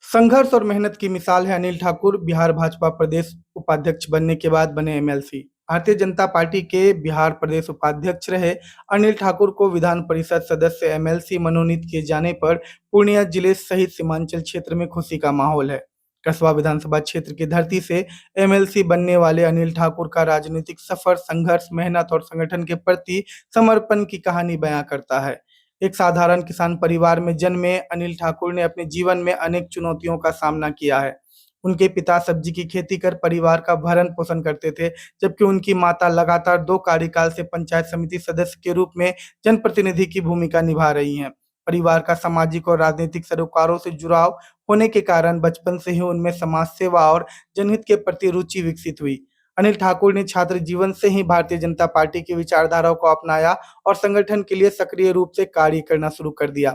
संघर्ष और मेहनत की मिसाल है अनिल ठाकुर। बिहार भाजपा प्रदेश उपाध्यक्ष बनने के बाद बने एमएलसी। भारतीय जनता पार्टी के बिहार प्रदेश उपाध्यक्ष रहे अनिल ठाकुर को विधान परिषद सदस्य एमएलसी मनोनीत किए जाने पर पूर्णिया जिले सहित सीमांचल क्षेत्र में खुशी का माहौल है। कसबा विधानसभा क्षेत्र की धरती से एमएलसी बनने वाले अनिल ठाकुर का राजनीतिक सफर संघर्ष, मेहनत और संगठन के प्रति समर्पण की कहानी बयां करता है। एक साधारण किसान परिवार में जन्मे अनिल ठाकुर ने अपने जीवन में अनेक चुनौतियों का सामना किया है। उनके पिता सब्जी की खेती कर परिवार का भरण पोषण करते थे, जबकि उनकी माता लगातार 2 कार्यकाल से पंचायत समिति सदस्य के रूप में जनप्रतिनिधि की भूमिका निभा रही हैं। परिवार का सामाजिक और राजनीतिक सरोकारों से जुड़ाव होने के कारण बचपन से ही उनमें समाज सेवा और जनहित के प्रति रुचि विकसित हुई। अनिल ठाकुर ने छात्र जीवन से ही भारतीय जनता पार्टी की विचारधाराओं को अपनाया और संगठन के लिए सक्रिय रूप से कार्य करना शुरू कर दिया।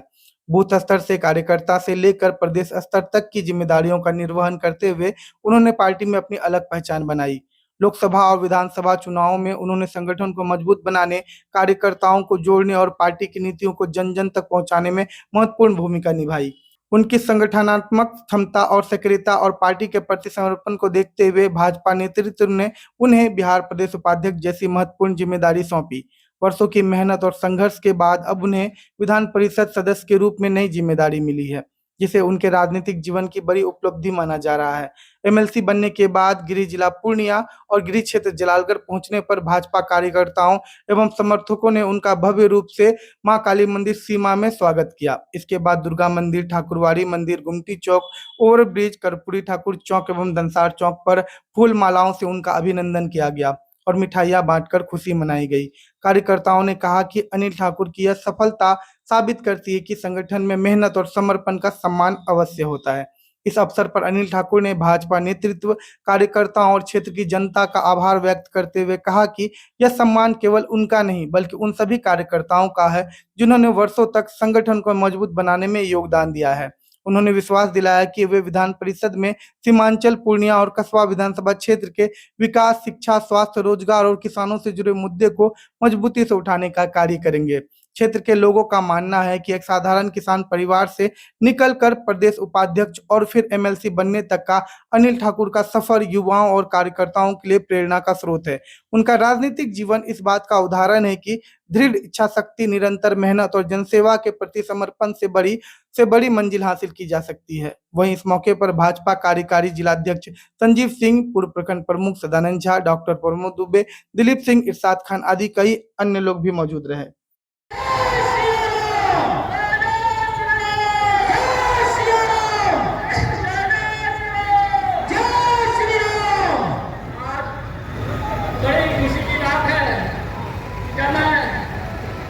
बूथ स्तर से कार्यकर्ता से लेकर प्रदेश स्तर तक की जिम्मेदारियों का निर्वहन करते हुए उन्होंने पार्टी में अपनी अलग पहचान बनाई। लोकसभा और विधानसभा चुनावों में उन्होंने संगठन को मजबूत बनाने, कार्यकर्ताओं को जोड़ने और पार्टी की नीतियों को जन जन तक पहुंचाने में महत्वपूर्ण भूमिका निभाई। उनकी संगठनात्मक क्षमता और सक्रियता और पार्टी के प्रति समर्पण को देखते हुए भाजपा नेतृत्व ने उन्हें बिहार प्रदेश उपाध्यक्ष जैसी महत्वपूर्ण जिम्मेदारी सौंपी। वर्षों की मेहनत और संघर्ष के बाद अब उन्हें विधान परिषद सदस्य के रूप में नई जिम्मेदारी मिली है, जिसे उनके राजनीतिक जीवन की बड़ी उपलब्धि माना जा रहा है। एमएलसी बनने के बाद गृह जिला पूर्णिया और गृह क्षेत्र जलालगढ़ पहुंचने पर भाजपा कार्यकर्ताओं एवं समर्थकों ने उनका भव्य रूप से मां काली मंदिर सीमा में स्वागत किया। इसके बाद दुर्गा मंदिर, ठाकुरवाड़ी मंदिर, गुमटी चौक, ओवरब्रिज, कर्पूरी ठाकुर चौक एवं दंसार चौक पर फूल मालाओं से उनका अभिनंदन किया गया और मिठाइयां बांटकर खुशी मनाई गई। कार्यकर्ताओं ने कहा कि अनिल ठाकुर की यह सफलता साबित करती है कि संगठन में मेहनत और समर्पण का सम्मान अवश्य होता है। इस अवसर पर अनिल ठाकुर ने भाजपा नेतृत्व, कार्यकर्ताओं और क्षेत्र की जनता का आभार व्यक्त करते हुए कहा कि यह सम्मान केवल उनका नहीं बल्कि उन सभी कार्यकर्ताओं का है जिन्होंने वर्षों तक संगठन को मजबूत बनाने में योगदान दिया है। उन्होंने विश्वास दिलाया कि वे विधान परिषद में सीमांचल, पूर्णिया और कसबा विधानसभा क्षेत्र के विकास, शिक्षा, स्वास्थ्य, रोजगार और किसानों से जुड़े मुद्दे को मजबूती से उठाने का कार्य करेंगे। क्षेत्र के लोगों का मानना है कि एक साधारण किसान परिवार से निकलकर प्रदेश उपाध्यक्ष और फिर एमएलसी बनने तक का अनिल ठाकुर का सफर युवाओं और कार्यकर्ताओं के लिए प्रेरणा का स्रोत है। उनका राजनीतिक जीवन इस बात का उदाहरण है कि दृढ़ इच्छा शक्ति, निरंतर मेहनत और जनसेवा के प्रति समर्पण से बड़ी मंजिल हासिल की जा सकती है। वहीं इस मौके पर भाजपा कार्यकारी जिलाध्यक्ष संजीव सिंह, पूर्व प्रखंड प्रमुख सदानंद झा, डॉक्टर प्रमोद दुबे, दिलीप सिंह, इरशाद खान आदि कई अन्य लोग भी मौजूद रहे।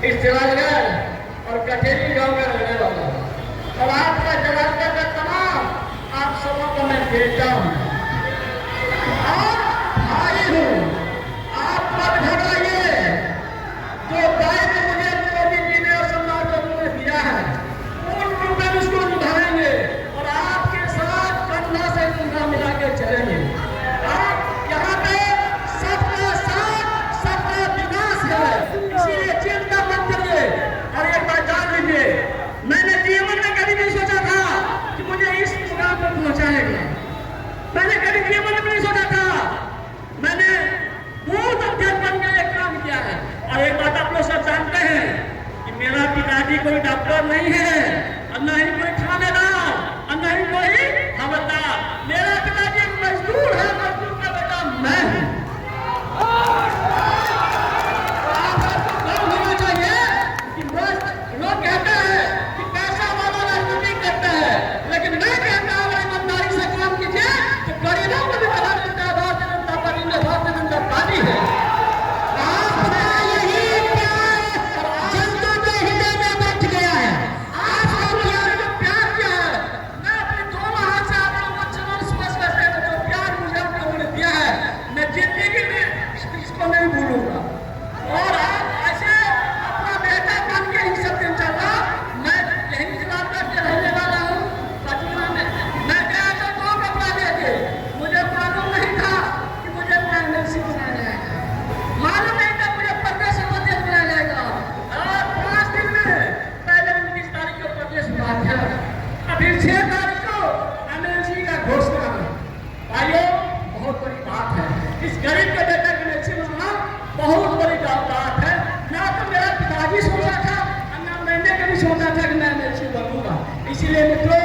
इस जलालगढ़ और कठेरी गांव में रहने वाला हूं और आपका जलालगढ़ का तमाम आप सबों को मैं भेजता हूं और भाई हूं। आप मत घबराइए। जो दायित्व मुझे मोदी जी ने और सरदार बाबू ने दिया है उन पर उसको निभाएंगे और आपके साथ कंधा से कंधा मिला के चलेंगे। आप यहाँ पे सबका साथ, सबका विकास है, इसलिए चिंता मत करिए। और एक बात जान लीजिए, मैंने जीवन में कभी नहीं सोचा था कि मुझे इस मुकाम पर पहुंचाएगा। मैंने कभी जीवन में नहीं सोचा था। मैंने बूथ अध्यक्ष बन के एक काम किया है। और एक बात आप लोग सब जानते हैं कि मेरा पिताजी कोई डॉक्टर नहीं है और न ही कोई थानेदार और न ही कोई हवलदार। मेरा पिताजी एक मजदूर है, मजदूर का बेटा मैं हूं। लोग कहते हैं कि पैसा वाला राजनीति करता है, लेकिन मैं कहता हूं ईमानदारी से काम कीजिए तो गरीबों को भी भारतीय जनता पार्टी ने भारतीय जनता पार्टी है। आपका यही प्यार जनता के हृदय में बैठ गया है। आपका प्यार जो प्यार किया है इसलिए मित्रों